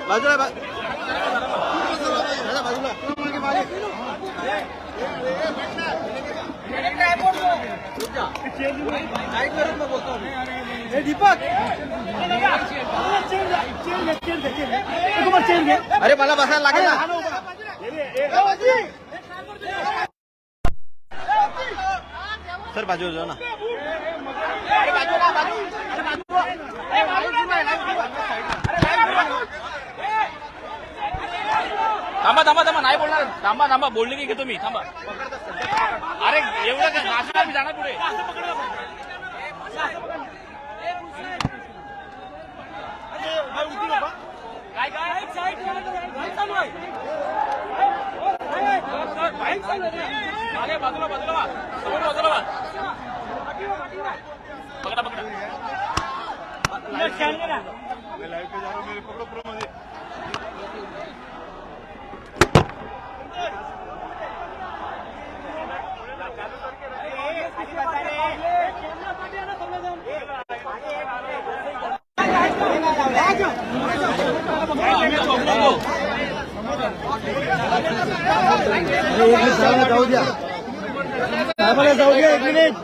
बाजूला दीपक अरे मला बसायला लागेल ना सर बाजूला जाऊ ना थांबा थांबा थांबा नाही बोलणार थांबा थांबा बोलले की घेतो मी थांबा अरे एवढं काय नाशिकला मी जाणार पुढे काय काय बाजूला बाजूला समोर बाजूला पकडा पकडा जाऊ द्या जाऊ द्या 1 मिनिट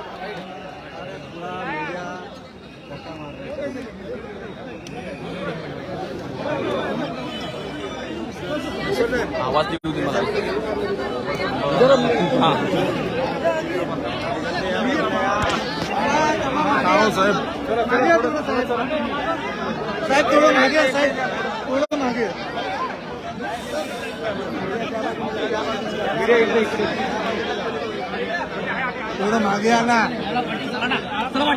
आवाज देऊ दे मला साहेब साहेब थोडं मागे साहेब थोडं मागे थोडं मागे आला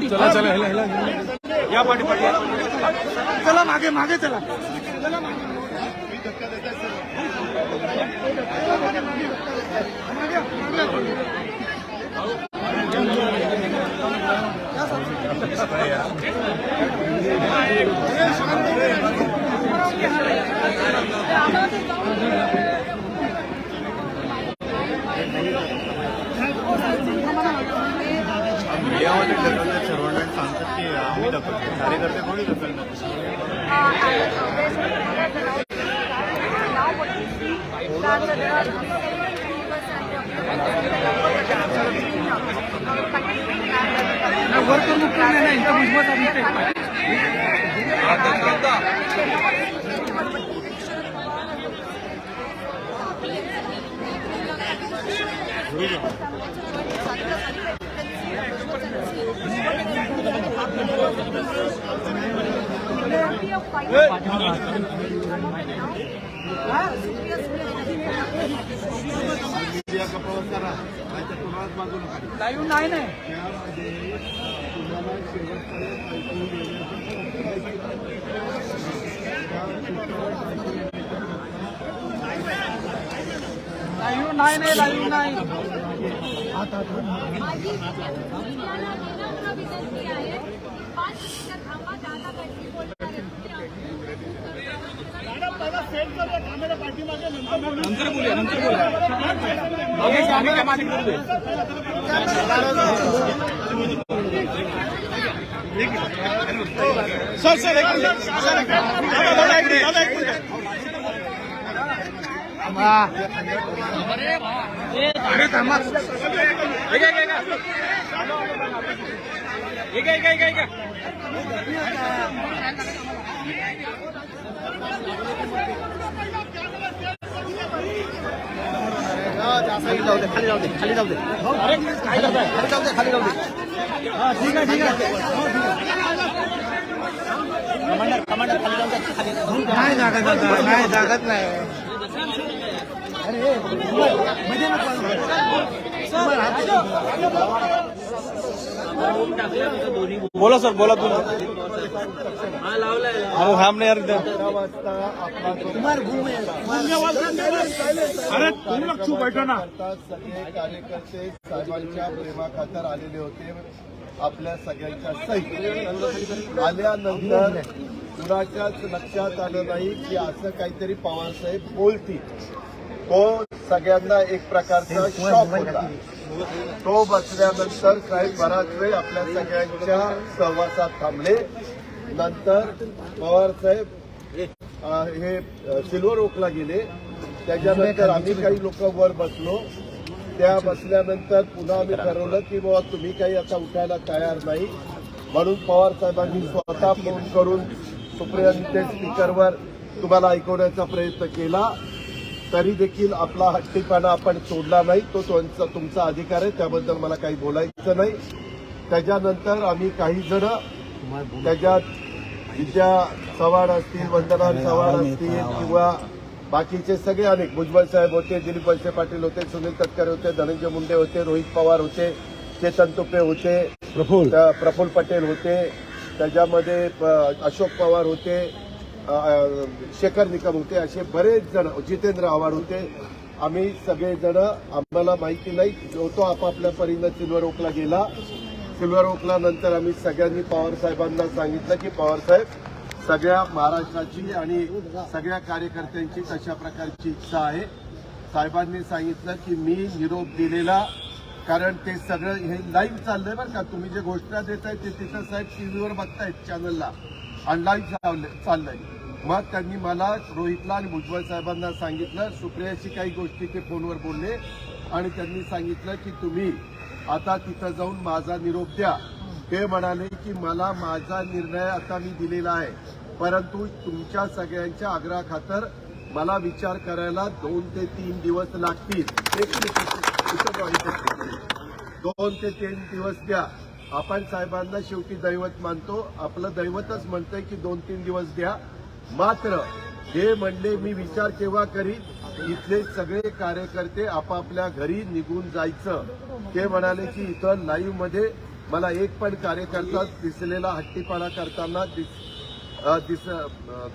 चला चला या पाठी चला मागे मागे चला मीडियामध्ये ढकलतात सर्वांना सांगतात की आम्ही ढकलतो कार्यकर्ते कोणी ढकलणार लाईव्ह नाही नाही लाईव्ह नाही नंतर बोलूया सर अरे थांबा खाली जाऊ दे खाली जाऊ दे खाली जाऊ दे खाली जाऊ दे खाली जाऊ दे हा ठीक आहे कमांडर खाली जाऊ दे नाही जागत नाही अरे मध्ये बोला सर बोला तुम्ही हम यार अरे तुम्ही लक्ष बैठो ना सगळे कार्यकर्ते साहेबांच्या प्रेमाखातर आलेले होते आपल्या सगळ्यांच्या सहित आल्यानंतर कुणाच्याच लक्षात आलं नाही की असं काहीतरी पवारसाहेब बोलतील तो सगळ्यांना एक प्रकारचा शॉक होता तो बसल्यानंतर साहेब बराच वेळ आपल्या सगळ्यांच्या सहवासात थांबले नंतर पवारसाहेब हे सिल्वर ओकला गेले. त्याच्यानंतर आम्ही काही लोक वर बसलो. त्या बसल्यानंतर पुन्हा आम्ही ठरवलं की बाबा तुम्ही काही आता उठायला तयार नाही, म्हणून पवार साहेबांनी स्वतः फोन करून सुप्रियांचे स्पीकरवर तुम्हाला ऐकवण्याचा प्रयत्न केला. तरी देखील आपला हट्टीपणा आपण सोडला नाही. तो तुमचा अधिकार आहे, त्याबद्दल मला काही बोलायचं नाही. त्याच्यानंतर आम्ही काही जण त्याच्यात विद्या चव्हाण असतील, वंदना चव्हाण असतील किंवा बाकीचे सगळे अनेक, भुजबळ साहेब होते, दिलीप वळसे पाटील होते, सुनील तटकरे होते, धनंजय मुंडे होते, रोहित पवार होते, चेतन तुपे होते, प्रफुल्ल पटेल होते, त्याच्यामध्ये अशोक पवार होते, शेखर निकम होते, असे बरेच जण, जितेंद्र आव्हाड होते. आम्ही सगळेजण, आम्हाला माहिती नाही, जो तो आपापल्या परीनं सिल्वर ओकला गेला. सिल्वर ओकला नंतर आम्ही सगळ्यांनी पवार साहेबांना सांगितलं की पवार साहेब, सगळ्या महाराष्ट्राची आणि सगळ्या कार्यकर्त्यांची तशा प्रकारची इच्छा आहे. साहेबांनी सांगितलं की मी निरोप दिलेला, कारण ते सगळं हे लाईव्ह चाललंय बरं का, तुम्ही जे घोषणा देताय ते तिथं साहेब टीव्हीवर बघतायत चॅनलला, आणि लाईव्ह चाललंय. मग त्यांनी मला, रोहितला आणि भुजबळ साहेबांना सांगितलं, सुप्रियाशी काही गोष्टी ते फोनवर बोलले आणि त्यांनी सांगितलं की तुम्ही आता तिथं जाऊन माझा निरोप द्या. ते म्हणाले की मला माझा निर्णय आता मी दिलेला आहे, परंतु तुमच्या सगळ्यांच्या आग्रहाखातर मला विचार करायला 2 ते 3 दिवस लागतील. 2 ते 3 दिवस द्या. आपण साहेबांना शेवटी दैवत मानतो, आपलं दैवतच म्हणतंय की 2-3 दिवस द्या. मात्र हे म्हणले मी विचार केव्हा करीन, इथले सगळे कार्यकर्ते आपापल्या घरी निघून जायचं. ते म्हणाले की इथं लाईव्ह मध्ये मला एक पण कार्यकर्ता दिसलेला हट्टीपणा करताना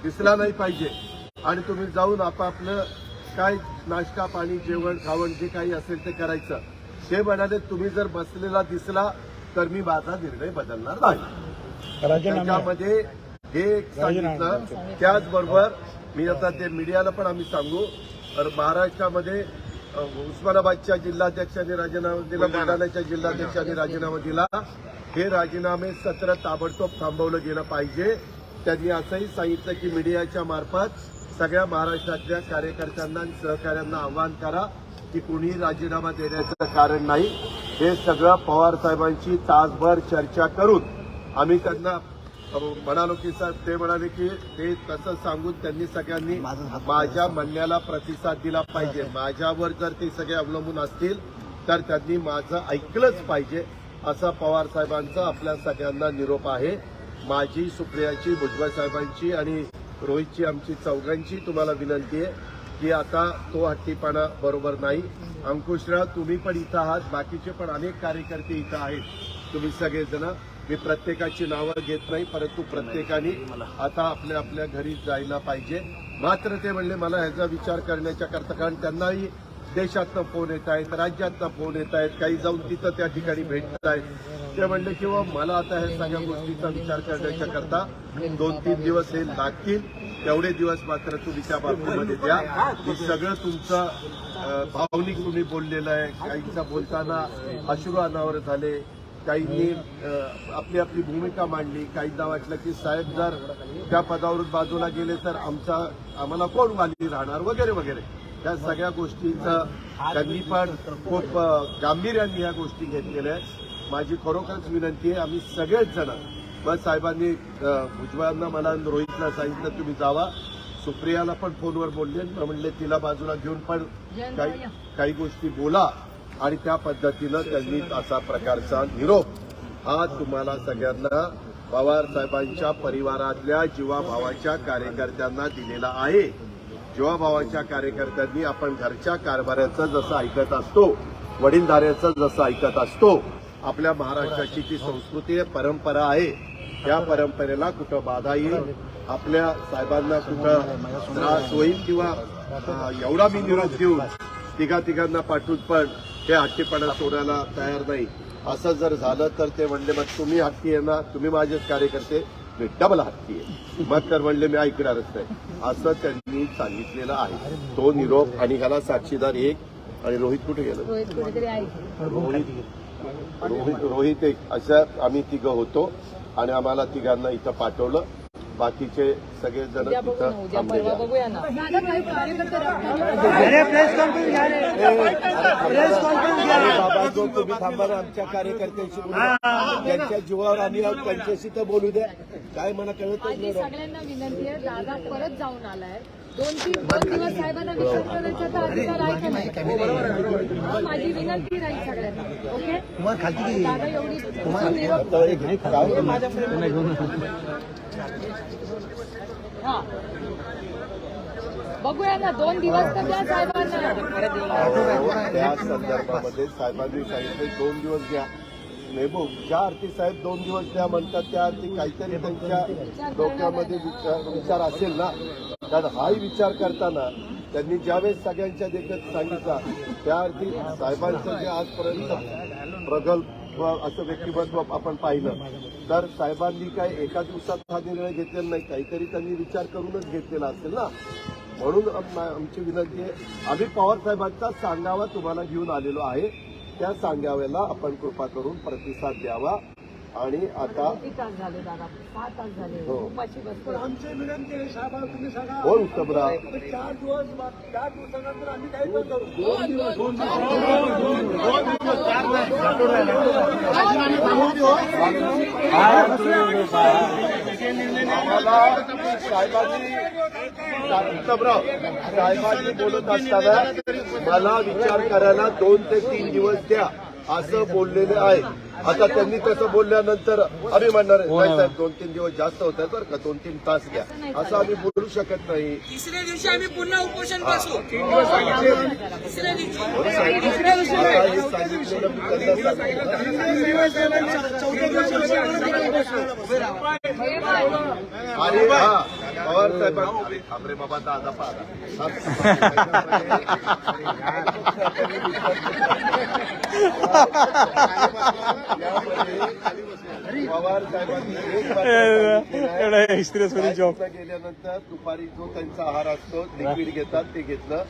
दिसला नाही पाहिजे, आणि तुम्ही जाऊन आपापलं काय नाश्ता पाणी जेवण खावण जे काही असेल ते करायचं. ते म्हणाले तुम्ही जर बसलेला दिसला तर मी माझा निर्णय बदलणार नाही. त्याच्यामध्ये हे एक सांगितलं. त्याचबरोबर मी आता ते मीडियाला पण आम्ही सांगू, तर महाराष्ट्रामध्ये उस्मानाबादच्या जिल्हाध्यक्षांनी राजीनामा दिला, बुलढाण्याच्या जिल्हाध्यक्षांनी राजीनामा दिला. हे राजीनामे सत्र ताबडतोब थांबवलं गेलं पाहिजे. त्यांनी असंही सांगितलं की मीडियाच्या मार्फत सगळ्या महाराष्ट्रातल्या कार्यकर्त्यांना आणि सहकाऱ्यांना आवाहन करा की कुणीही राजीनामा देण्याचं कारण नाही. हे सगळं पवार साहेबांची तासभर चर्चा करून आम्ही त्यांना म्हणालो की सर, ते म्हणाले की ते तसं सांगून त्यांनी सगळ्यांनी माझ्या म्हणण्याला प्रतिसाद दिला पाहिजे. माझ्यावर जर ते सगळे अवलंबून असतील तर त्यांनी माझं ऐकलंच पाहिजे, असा पवार साहेबांचा आपल्या सगळ्यांना निरोप आहे. माझी, सुप्रियाची, भुजबळ साहेबांची आणि रोहितची, आमची चौघांची तुम्हाला विनंती आहे की आता तो हट्टीपणा बरोबर नाही. अंकुशराव, तुम्ही पण इथं आहात, बाकीचे पण अनेक कार्यकर्ते इथं आहेत, तुम्ही सगळेजण. मी प्रत्येकाची नावं घेत नाही, परंतु प्रत्येकाने आता आपल्या आपल्या घरी जायला पाहिजे. मात्र ते म्हणले मला ह्याचा विचार करण्याच्या करता, कारण त्यांनाही देशातनं फोन येत आहेत, राज्यातनं फोन येत आहेत, काही जाऊन तिथं त्या ठिकाणी भेटत आहेत. ते म्हणले किंवा मला आता ह्या सगळ्या गोष्टीचा विचार करण्याच्या करता 2-3 दिवस हे लागतील. तेवढे दिवस मात्र तुम्ही त्या बाबतीमध्ये द्या. हे सगळं तुमचं भावनिक तुम्ही बोललेलं आहे. काहींचा बोलताना अश्रू अनावर झाले, काहींनी आपली आपली भूमिका मांडली. काहींना वाटलं की साहेब जर त्या पदावरून बाजूला गेले तर आम्हाला कोण वाली राहणार वगैरे वगैरे. त्या सगळ्या गोष्टींचं त्यांनी पण खूप गांभीर्याने या गोष्टी घेतलेल्या आहेत. माझी खरोखरच विनंती आहे, आम्ही सगळेच जण, मग साहेबांनी भुजबळांना मला रोहितला सांगितलं तुम्ही जावा. सुप्रियाला पण फोनवर बोलले, म्हणले तिला बाजूला घेऊन पण काही गोष्टी बोला, आणि त्या पद्धतीनं त्यांनी असा प्रकारचा निरोप हा तुम्हाला सगळ्यांना पवार साहेबांच्या परिवारातल्या जीवाभावाच्या कार्यकर्त्यांना दिलेला आहे. जीवाभावाच्या कार्यकर्त्यांनी आपण घरच्या कारभाराचं जसं ऐकत असतो, वडीलधाऱ्याचं जसं ऐकत असतो, आपल्या महाराष्ट्राची ती संस्कृती आहे, परंपरा आहे. त्या परंपरेला कुठं बाधा येईल, आपल्या साहेबांना कुठं त्रास होईल किंवा एवढा मी निरोप देऊन तिघांना पाठवून पण हे हट्टीपणा सोडायला तयार नाही, असं जर झालं तर ते म्हणले मग तुम्ही हट्टी आहे ना, तुम्ही माझेच कार्यकर्ते, मी डबल हट्टी आहे. मग तर म्हणले मी ऐकणारच नाही, असं त्यांनी सांगितलेलं आहे. तो निरोप आणि ह्याला साक्षीदार एक, आणि रोहित कुठे गेलं, रोहित एक, असं आम्ही तिघं होतो आणि आम्हाला तिघांना इथं पाठवलं. बाकीचे सगळेजण उद्या बघू ना, तिथं उद्या थांबलेले परवा आहेत. बघूया ना. बाबा जो तुम्ही थांबा ना, आमच्या कार्यकर्त्यांशी बोलू. ज्यांच्या जीवावर आम्ही आहोत त्यांच्याशी तर बोलू द्या. काय मला कळतच माझी नाही. सगळ्यांना विनंती आहे, दादा परत जाऊन आलाय. 2-3 दिवस साहेबांना विचार करायचा तर अधिकार आहे का नाही? मग माझी विनंती राहील सगळ्यांना. ओके, दादा एवढी निरोप. हा, बघूया ना, 2 दिवस तर द्या साहेबांना. त्या संदर्भामध्ये साहेबांनी सांगितले 2 दिवस घ्या. नाही भाऊ, ज्या अर्थी साहेब 2 दिवस द्या म्हणतात त्या अर्थी काहीतरी त्यांच्या डोक्यामध्ये विचार असेल ना. कारण हाही विचार करताना त्यांनी ज्यावेळेस सगळ्यांच्या देखत सांगितला त्या अर्थी साहेबांचं जे आजपर्यंत प्रगल्भ असं व्यक्तिमत्व आपण पाहिलं तर साहेबांनी काय एका दिवसात हा निर्णय घेतलेला नाही, काहीतरी त्यांनी विचार करूनच घेतलेला असेल ना. म्हणून आमची विनंती आहे, आम्ही पवार साहेबांचा सांगावा तुम्हाला घेऊन आलेलो आहे. त्या सांगाव्याला आपण कृपा करून प्रतिसाद द्यावा. आणि आता किती तास झाले दादा? 6 तास झाले. हो. उपाशी बसतो. आमची विनंती आहे साहेबांना, तुम्ही सांगा हो उत्तमराव, 4 दिवसानंतर आम्ही काही पण करू. आम्हाला साहेबांनी उत्तमराव साहेबांनी बोलत असताना मला विचार करायला 2 ते 3 दिवस द्या असं बोललेले आहे. आता त्यांनी तसं बोलल्यानंतर आम्ही म्हणणार नाही साहेब 2-3 दिवस जास्त होत आहेत बरं का, 2-3 तास घ्या असं आम्ही बोलू शकत नाही. तिसऱ्या दिवशी आम्ही पुन्हा उपोषण बसू. तिसऱ्या दिवशी आता हे सांगितलेलं मी त्यांना सांगितलं. आणि हा पवार साहेबांना थांबरे बाबा दादा पवार साहेबांनी गेल्यानंतर दुपारी जो त्यांचा आहार असतो लिक्विड घेतात ते घेतलं.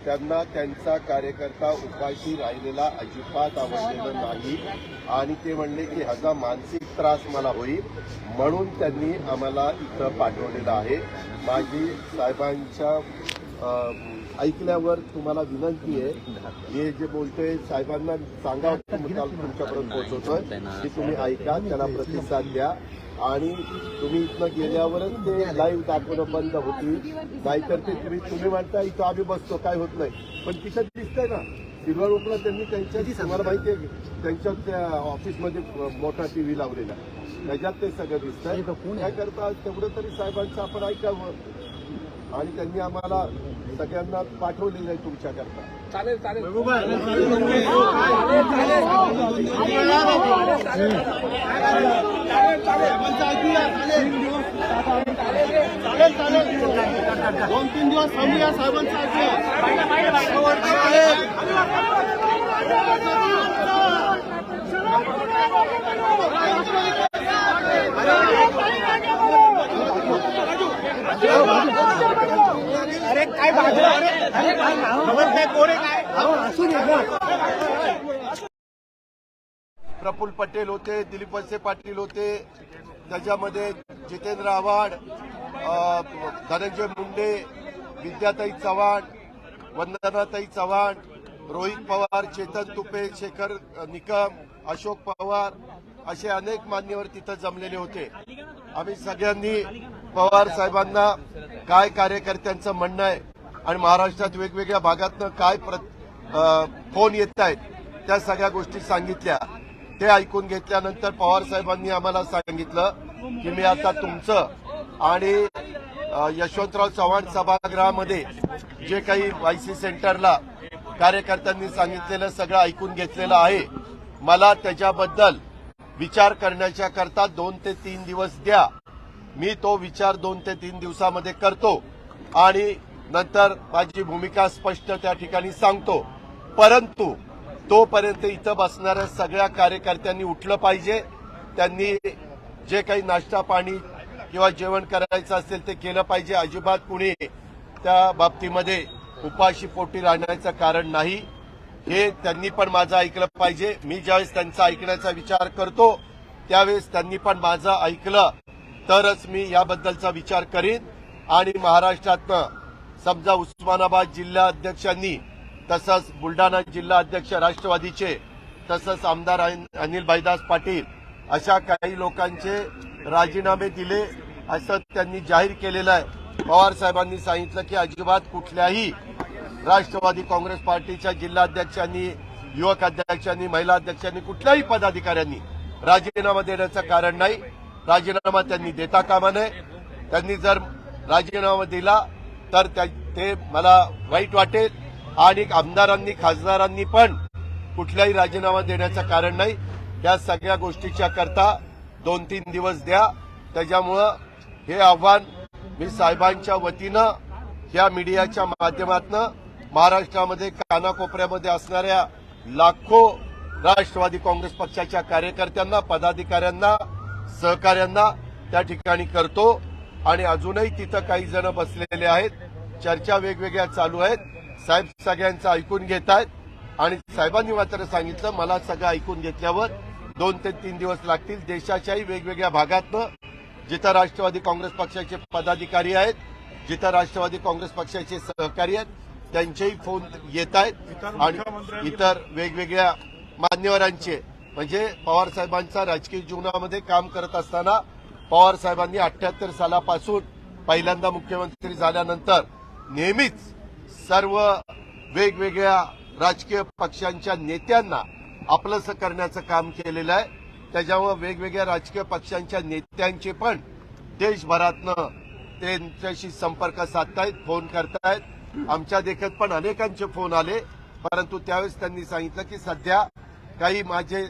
त्यांना त्यांचा कार्यकर्ता उपाशी राहिलेला अजिबात आवडलेलं नाही आणि ते म्हणले की ह्याचा मानसिक त्रास मला होईल म्हणून त्यांनी आम्हाला इथं पाठवलेलं आहे. माझी साहेबांच्या ऐकल्यावर तुम्हाला विनंती आहे, हे जे बोलतोय साहेबांना सांगा तुमच्यापर्यंत पोहोचवतोय की तुम्ही ऐका, त्याला प्रतिसाद द्या. आणि तुम्ही इथनं गेल्यावरच ते लाईव्ह दाखवणं बंद होती, नाहीतर ते तुम्ही म्हणता इथं आम्ही बसतो काय होत नाही, पण तिथं दिसतंय ना सिल्वर ओकला त्यांनी त्यांच्या तुम्हाला माहिती आहे त्यांच्या त्या ऑफिसमध्ये मोठा टीव्ही लावलेला, त्याच्यात ते सगळं दिसतंय. काय करता तेवढं तरी साहेबांचं आपण ऐकावं. आणि त्यांनी आम्हाला सगळ्यांना पाठवलेलं आहे तुमच्याकरता. चालेल चालेल चालेल 2-3 दिवस थांबूया साहेबांचं अरे काय प्रफुल्ल पटेल होते, दिलीप वळसे पाटील होते, त्याच्यामध्ये जितेंद्र आव्हाड, धनंजय मुंडे, विद्याताई चव्हाण, वंदनाताई चव्हाण, रोहित पवार, चेतन तुपे, शेखर निकम, अशोक पवार असे अनेक मान्यवर तिथं जमलेले होते. आम्ही सगळ्यांनी पवार साहेबांना काय कार्यकर्त्यांचं म्हणणं आहे आणि महाराष्ट्रात वेगवेगळ्या भागातनं काय फोन येत आहेत त्या सगळ्या गोष्टी सांगितल्या. ते ऐकून घेतल्यानंतर पवार साहेबांनी आम्हाला सांगितलं की मी आता तुमचं आणि यशवंतराव चव्हाण सभागृहामध्ये जे काही वायसी सेंटरला कार्यकर्त्यांनी सांगितलेलं सगळं ऐकून घेतलेलं आहे. मला त्याच्याबद्दल विचार करण्याच्या करता 2 ते 3 दिवस द्या. मी तो विचार 2 ते 3 दिवसामध्ये करतो आणि नंतर माझी भूमिका स्पष्ट त्या ठिकाणी सांगतो. परंतु तोपर्यंत इथं बसणाऱ्या सगळ्या कार्यकर्त्यांनी उठलं पाहिजे. त्यांनी जे काही नाश्ता पाणी किंवा जेवण करायचं असेल ते केलं पाहिजे. अजिबात कुणी त्या बाबतीमध्ये उपाशी पोटी राहण्याचं कारण नाही. हे त्यांनी पण माझं ऐकलं पाहिजे. मी ज्यावेळेस त्यांचा ऐकण्याचा विचार करतो त्यावेळेस त्यांनी पण माझं ऐकलं तरच मी याबद्दलचा विचार करीन। आणि महाराष्ट्रातनं समजा उस्मानाबाद जिल्हा अध्यक्षांनी तसंच बुलढाणा जिल्हा अध्यक्ष राष्ट्रवादीचे तसंच आमदार अनिल भाईदास पाटील अशा काही लोकांचे राजीनामे दिले असं त्यांनी जाहीर केलेलं आहे। पवार साहेबांनी सांगितलं की अजिबात कुठल्याही राष्ट्रवादी काँग्रेस पार्टीच्या जिल्हा अध्यक्षांनी, युवक अध्यक्षांनी, महिला अध्यक्षांनी, कुठल्याही पदाधिकाऱ्यांनी राजीनामा देण्याचं कारण नाही। राजीनामा त्यांनी देता कामा नये। त्यांनी जर राजीनामा दिला तर ते मला वाईट वाटेल आणि आमदारांनी, खासदारांनी पण कुठलाही राजीनामा देण्याचं कारण नाही। या सगळ्या गोष्टीच्या करता 2-3 दिवस द्या। त्याच्यामुळं हे आव्हान मी साहेबांच्या वतीनं या मीडियाच्या माध्यमातून महाराष्ट्रामध्ये कानाकोपऱ्यामध्ये असणाऱ्या लाखो राष्ट्रवादी काँग्रेस पक्षाच्या कार्यकर्त्यांना, पदाधिकाऱ्यांना, सहकाऱ्यांना त्या ठिकाणी करतो। आणि अजूनही तिथं काही जण बसलेले आहेत, चर्चा वेगवेगळ्या चालू आहेत। साहेब सगळ्यांचं ऐकून घेत आहेत आणि साहेबांनी मात्र सांगितलं मला सगळं ऐकून घेतल्यावर 2 ते 3 दिवस लागतील। देशाच्याही वेगवेगळ्या भागातनं जिथं राष्ट्रवादी काँग्रेस पक्षाचे पदाधिकारी आहेत, जिथं राष्ट्रवादी काँग्रेस पक्षाचे सहकारी आहेत, त्यांचेही फोन येत आहेत आणि इतर वेगवेगळ्या मान्यवरांचे म्हणजे पवार साहेबांचा राजकीय जीवनामध्ये काम करत असताना पवार साहेबांनी 78 सालापासून पहिल्यांदा मुख्यमंत्री झाल्यानंतर नेहमीच सर्व वेगवेगळ्या राजकीय पक्षांच्या नेत्यांना आपलंसं करण्याचं काम केलेलं आहे। त्याच्यामुळे वेगवेगळ्या राजकीय पक्षांच्या नेत्यांचे पण देशभरातनं त्यांच्याशी संपर्क साधतायत, फोन करतायत। आमच्या देखत पण अनेकांचे फोन आले, परंतु त्यावेळेस त्यांनी सांगितलं की सध्या काही माझे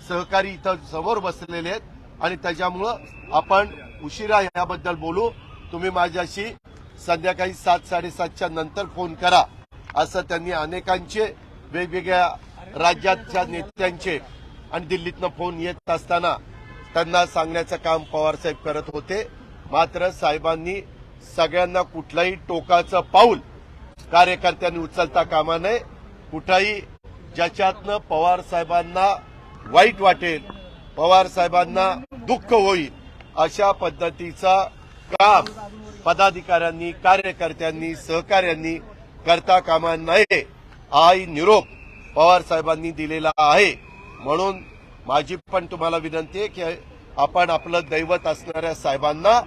सहकारी इथं समोर बसलेले आहेत आणि त्याच्यामुळं आपण उशिरा याबद्दल बोलू। तुम्ही माझ्याशी संध्याकाळी 7-7:30च्या नंतर फोन करा असं त्यांनी अनेकांचे वेगवेगळ्या राज्याच्या नेत्यांचे आणि दिल्लीतनं फोन येत असताना त्यांना सांगण्याचं काम पवारसाहेब करत होते। मात्र साहेबांनी सगळ्यांना कुठलंही टोकाचं पाऊल कार्यकर्त्यांनी उचलता कामा नये। कुठंही ज्याच्यातनं पवार साहेबांना वाईट वाटेल, पवार साहेबांना दुःख होईल अशा पद्धतीचा काम पदाधिकाऱ्यांनी, कार्यकर्त्यांनी, सहकाऱ्यांनी करता कामा नये हा निरोप पवार साहेबांनी दिलेला आहे। म्हणून माझी पण तुम्हाला विनंती आहे की आपण आपलं दैवत असणाऱ्या साहेबांना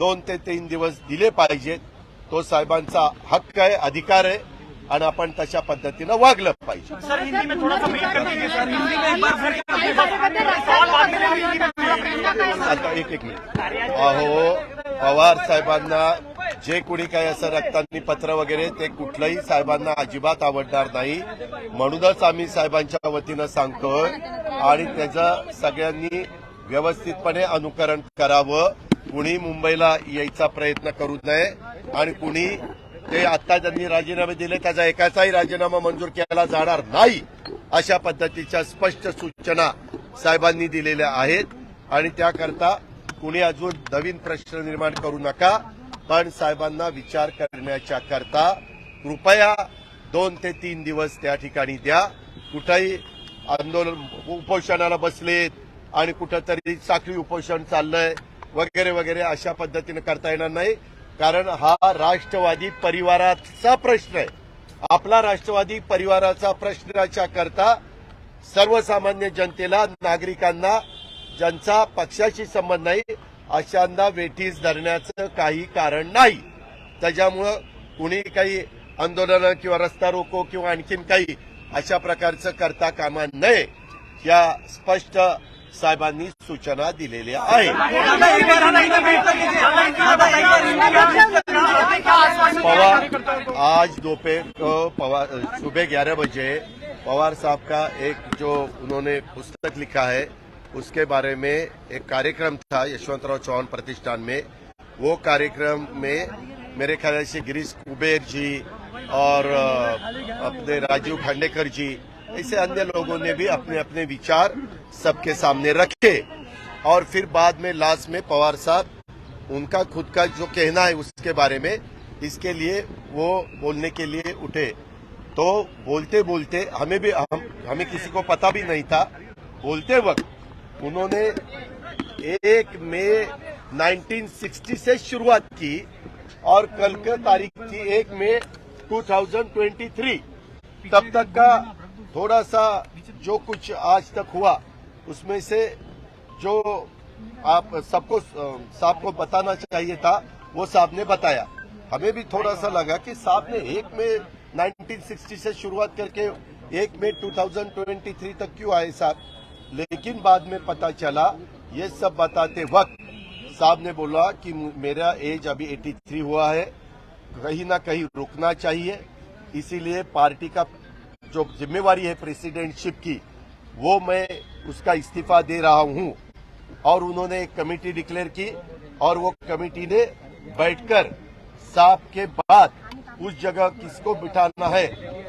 2 ते 3 दिवस दिले पाहिजेत। तो साहेबांचा हक्क आहे, अधिकार आहे आणि आपण तशा पद्धतीनं वागलं पाहिजे। आता एक मिनिट। अहो, पवार साहेबांना जे कोणी काही असं रक्तांनी पत्र वगैरे ते कुठलंही साहेबांना अजिबात आवडणार नाही। म्हणूनच आम्ही साहेबांच्या वतीनं सांगतोय आणि त्याचं सगळ्यांनी व्यवस्थितपणे अनुकरण करावं। कुणी मुंबईला यायचा प्रयत्न करू नये आणि कुणी ते आता ज्यांनी राजीनामे दिले त्याचा एकाचाही राजीनामा मंजूर केला जाणार नाही अशा पद्धतीच्या स्पष्ट सूचना साहेबांनी दिलेल्या आहेत आणि त्याकरता कुणी अजून नवीन प्रश्न निर्माण करू नका। पण साहेबांना विचार करण्याच्या करता कृपया 2 ते 3 दिवस त्या ठिकाणी द्या। कुठेही आंदोलन उपोषणाला बसलेत आणि कुठंतरी साखळी उपोषण चाललंय वगैरे वगैरे अशा पद्धतीने करता येणार नाही। कारण हा राष्ट्रवादी परिवाराचा प्रश्न आहे। आपला राष्ट्रवादी परिवाराचा प्रश्नाच्या करता सर्वसामान्य जनतेला, नागरिकांना ज्यांचा पक्षाशी संबंध नाही अशांना वेठीस धरण्याचं काही कारण नाही। त्याच्यामुळं कुणी काही आंदोलन किंवा रस्ता रोको किंवा आणखीन काही अशा प्रकारचं करता कामा नये या स्पष्ट साहेबांनी सूचना दिलेल्या आहेत। पवार आज दोपहर सुबह 11 बजे पवार साहब का एक जो उन्होंने पुस्तक लिखा है उसके बारे में एक कार्यक्रम था यशवंतराव चौहान प्रतिष्ठान में। वो कार्यक्रम में मेरे ख्याल से गिरीश कुबेर जी और अपने राजीव खांडेकर जी ऐसे अन्य लोगों ने भी अपने अपने विचार सबके सामने रखे और फिर बाद में लास्ट में पवार साहब उनका खुद का जो कहना है उसके बारे में इसके लिए वो बोलने के लिए उठे। तो बोलते बोलते हमें किसी को पता भी नहीं था, बोलते वक्त उन्होंने 1 मई 1960 से शुरुआत की और कल की तारीख थी 1 मई 2023। तब तक का थोड़ा सा जो कुछ आज तक हुआ उसमें से जो आप सबको साहब को बताना चाहिए था वो साहब ने बताया। हमें भी थोड़ा सा लगा कि साहब ने 1 मई 1960 से शुरुआत करके 1 मई 2023 तक क्यों आए साहब, लेकिन बाद में पता चला ये सब बताते वक्त साहब ने बोला कि मेरा एज अभी 83 हुआ है, कहीं ना कहीं रुकना चाहिए, इसीलिए पार्टी का जो जिम्मेवारी है प्रेसिडेंटशिप की वो मैं उसका इस्तीफा दे रहा हूं। और उन्होंने एक कमेटी डिक्लेयर की और वो कमेटी ने बैठकर साहब के बाद उस जगह किसको बिठाना है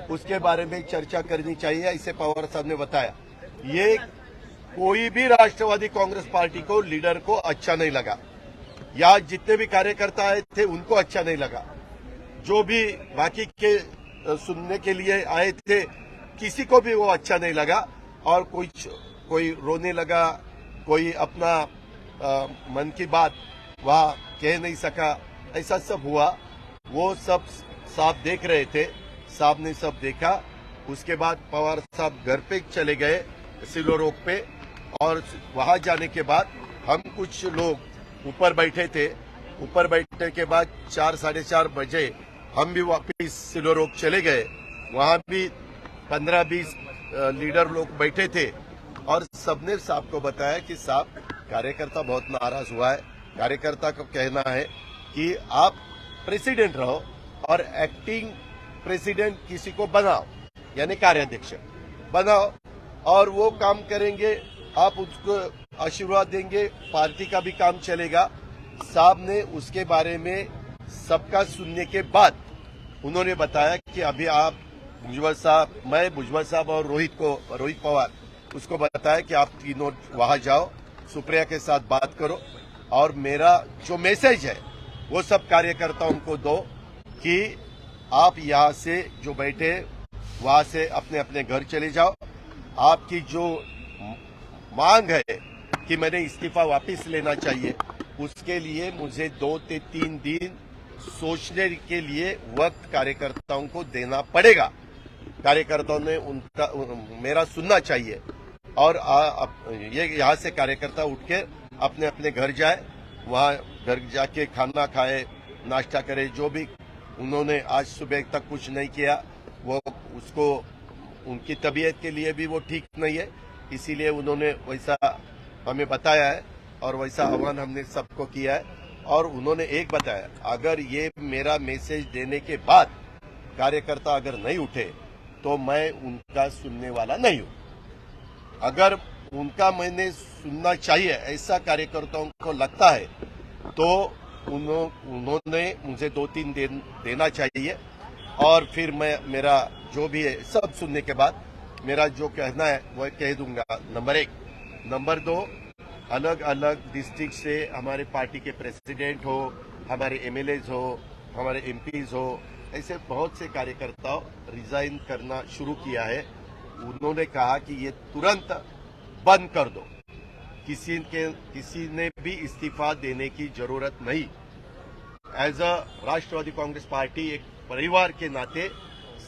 उसके बारे में चर्चा करनी चाहिए, ऐसे पवार साहब ने बताया। ये कोई भी राष्ट्रवादी कांग्रेस पार्टी को लीडर को अच्छा नहीं लगा, या जितने भी कार्यकर्ता आए थे उनको अच्छा नहीं लगा, जो भी बाकी के सुनने के लिए आए थे किसी को भी वो अच्छा नहीं लगा। और कोई रोने लगा, कोई अपना मन की बात वहां कह नहीं सका, ऐसा सब हुआ। वो सब साहब देख रहे थे, साहब ने सब देखा। उसके बाद पवार साहब घर पे चले गए सिलो रोड पे, और वहां जाने के बाद हम कुछ लोग ऊपर बैठे थे। ऊपर बैठने के बाद 4 साढ़े 4 बजे हम भी वापिस सिलो रोड चले गए। वहां भी 15-20 लीडर लोग बैठे थे और सबने साहब को बताया कि साहब कार्यकर्ता बहुत नाराज हुआ है, कार्यकर्ता को कहना है कि आप प्रेसिडेंट रहो और एक्टिंग प्रेसिडेंट किसी को बनाओ, यानी कार्याध्यक्ष बनाओ, और वो काम करेंगे, आप उसको आशीर्वाद देंगे, पार्टी का भी काम चलेगा। साहब ने उसके बारे में सबका सुनने के बाद उन्होंने बताया कि अभी आप भुजबल साहब, मैं भुजबल साहब और रोहित पवार उसको बताया कि आप तीनों वहां जाओ, सुप्रिया के साथ बात करो और मेरा जो मैसेज है वो सब कार्यकर्ताओं को दो कि आप यहां से जो बैठे वहां से अपने अपने घर चले जाओ। आपकी जो मांग है कि मैंने इस्तीफा वापस लेना चाहिए, उसके लिए मुझे 2 से 3 दिन सोचने के लिए वक्त कार्यकर्ताओं को देना पड़ेगा। कार्यकर्ताओं ने मेरा सुनना चाहिए और ये यहाँ से कार्यकर्ता उठ के अपने अपने घर जाए, वहाँ घर जाके खाना खाए, नाश्ता करे। जो भी उन्होंने आज सुबह तक कुछ नहीं किया, वो उसको उनकी तबीयत के लिए भी वो ठीक नहीं है, इसीलिए उन्होंने वैसा हमें बताया है और वैसा आह्वान हमने सबको किया है। और उन्होंने एक बताया, अगर ये मेरा मैसेज देने के बाद कार्यकर्ता अगर नहीं उठे तो मैं उनका सुनने वाला नहीं हूं। अगर उनका मैंने सुनना चाहिए ऐसा कार्यकर्ताओं को लगता है तो उन्होंने मुझे 2-3 दिन देना चाहिए, और फिर मैं मेरा जो भी है सब सुनने के बाद मेरा जो कहना है वह कह दूंगा। नंबर 1। नंबर 2, अलग अलग डिस्ट्रिक्ट से हमारे पार्टी के प्रेसिडेंट हो, हमारे एमएलएज हो, हमारे एमपीज हो, ऐसे बहुत से कार्यकर्ताओं रिजाइन करना शुरू किया है। उन्होंने कहा कि ये तुरंत बंद कर दो, किसी ने भी इस्तीफा देने की जरूरत नहीं। As a Rashtravadi Congress Party एक परिवार के नाते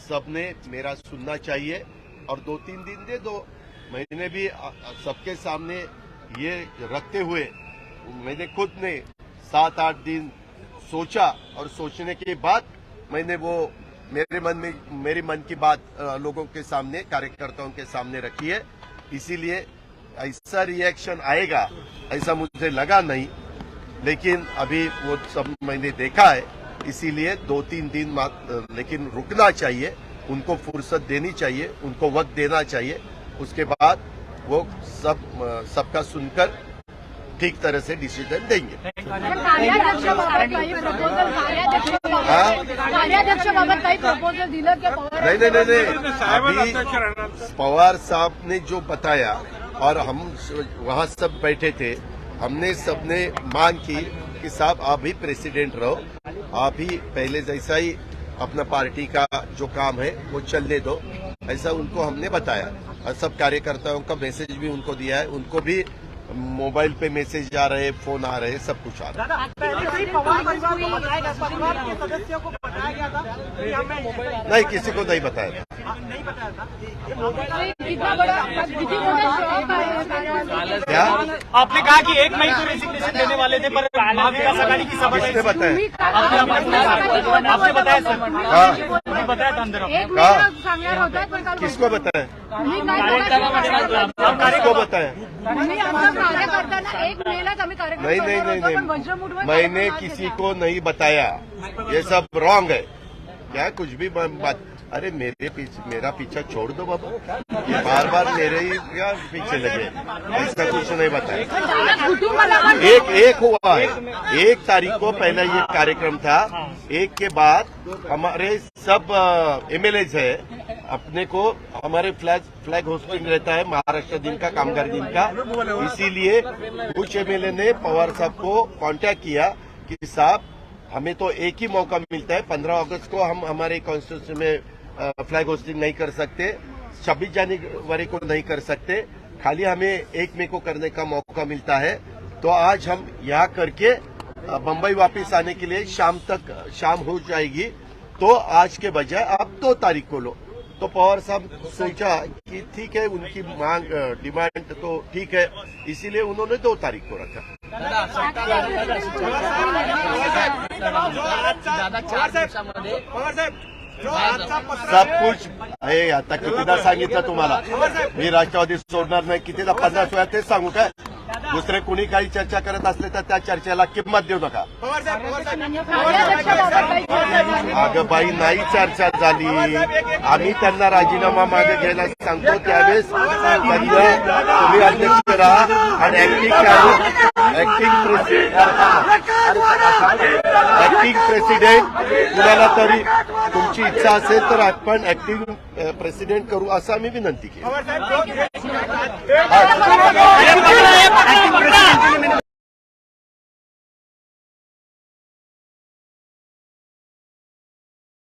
सबने मेरा सुनना चाहिए और 2-3 दिन दे दो। मैंने भी सबके सामने ये रखते हुए मैंने खुद ने 7-8 दिन सोचा और सोचने के बाद मैंने वो मेरे मन की बात लोगों के सामने, कार्यकर्ताओं के सामने रखी है। इसीलिए ऐसा रिएक्शन आएगा ऐसा मुझे लगा नहीं, लेकिन अभी वो सब मैंने देखा है, इसीलिए 2-3 दिन लेकिन रुकना चाहिए, उनको फुर्सत देनी चाहिए, उनको वक्त देना चाहिए। उसके बाद वो सबका सुनकर ठीक तरह से डिसीजन देंगे। कार्याध्यक्षाबाबत काही प्रपोजल दिलं की नहीं, अभी पवार साहब ने जो बताया और हम वहाँ सब बैठे थे, हमने सबने मांग की कि साहब आप भी प्रेसिडेंट रहो, आप ही पहले जैसा ही अपना पार्टी का जो काम है वो चलने दो, ऐसा उनको हमने बताया। और सब कार्यकर्ताओं का मैसेज भी उनको दिया है, उनको भी मोबाइल पे मैसेज आ रहे, फोन आ रहे, सब कुछ आ रहा है। पहले से ही पवार परिवार को बताया गया, परिवार के सदस्यों को बताया गया था कि हमें नहीं, किसी को नहीं बताया था। नहीं बताया था। कितना बड़ा शौक आहे क्या आपने कहा कि 1 मई को रेजिग्नेशन देने वाले थे, पर महाविकास आघाडी की सभा किसने बताया? आपने बताया सर, हाँ, बताया था अंदर एक का? महिना सांगणार होता पण काल किसको बताया? मी काय किसको बताया? मी आमच्या कार्यकर्त्यांना 1 मेलाच आम्ही नहीं नहीं नहीं पण नहीं, वज्रमुठवर मैंने किसी को नहीं बताया, ये सब रॉन्ग है। क्या कुछ भी बात, अरे मेरा पीछा छोड़ दो बाबा, ये बार बार मेरे ही क्या पीछे लगे, ऐसा कुछ नहीं बताया। कुटुंबाला पण एक हुआ है, 1 तारीख को पहला ये कार्यक्रम था, 1 के बाद हमारे सब एमएलएज है, अपने को हमारे फ्लैग होस्टिंग रहता है महाराष्ट्र दिन का, कामगार दिन का, इसीलिए कुछ एमएलए ने पवार साहब को कांटेक्ट किया कि साहब हमें तो एक ही मौका मिलता है, 15 अगस्त को हम हमारे कॉन्स्टिट्यूशन में फ्लैग होस्टिंग नहीं कर सकते, 26 जनवरी को नहीं कर सकते, खाली हमें 1 मई को करने का मौका मिलता है। तो आज हम यहाँ करके बंबई वापस आने के लिए शाम हो जाएगी, तो आज के बजाय आप 2 तारीख को लो। तो पवार साहब सोचा कि ठीक है, उनकी मांग डिमांड तो ठीक है, इसीलिए उन्होंने 2 तारीख को रखा। सब कुछ हे आता कितीदा सांगितलं तुम्हाला, मी राष्ट्रवादी सोडणार नाही, कितीदा 50 वेळा तेच सांगू काय? दुसरे कुणी काही चर्चा करत असले तर त्या चर्चेला किंमत देऊ नका। अगं बाई, नाही चर्चा झाली, आम्ही त्यांना राजीनामा मागे घ्यायला सांगतो, त्यावेळेस त्यांना तुम्ही अध्यक्ष राहा आणि ऍक्टिंग प्रेसिडेंट कुणाला तरी तुमची इच्छा असेल तर आपण ऍक्टिंग प्रेसिडेंट करू, असं आम्ही विनंती केली।